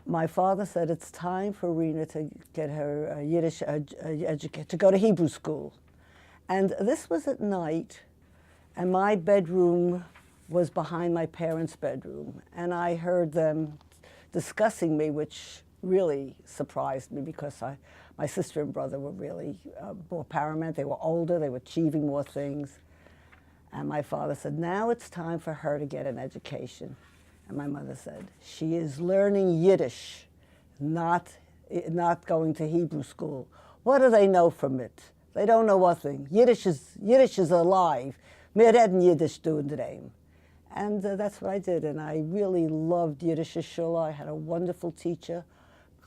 my father said it's time for Rena to get her Yiddish to go to Hebrew school. And this was at night, and my bedroom was behind my parents' bedroom. And I heard them discussing me, which really surprised me because my sister and brother were really more paramount. They were older, they were achieving more things. And my father said, now it's time for her to get an education. And my mother said, she is learning Yiddish, not going to Hebrew school. What do they know from it? They don't know nothing. Yiddish is alive. Wir reden Yiddish doing today. And that's what I did. And I really loved Yiddishe Shule. I had a wonderful teacher,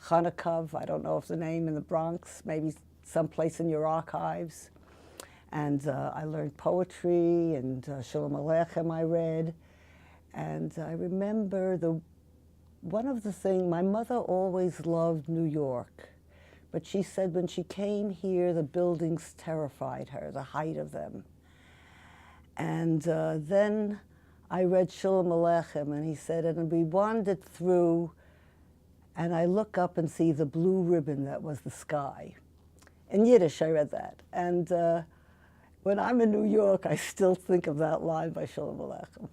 Chanukov, I don't know if the name in the Bronx, maybe someplace in your archives. And I learned poetry, and Shalom Aleichem I read. And I remember one of the things, my mother always loved New York, but she said when she came here, the buildings terrified her, the height of them. And then I read Shalom Aleichem, and he said, and we wandered through, and I look up and see the blue ribbon that was the sky. In Yiddish, I read that. And when I'm in New York, I still think of that line by Shalom Aleichem.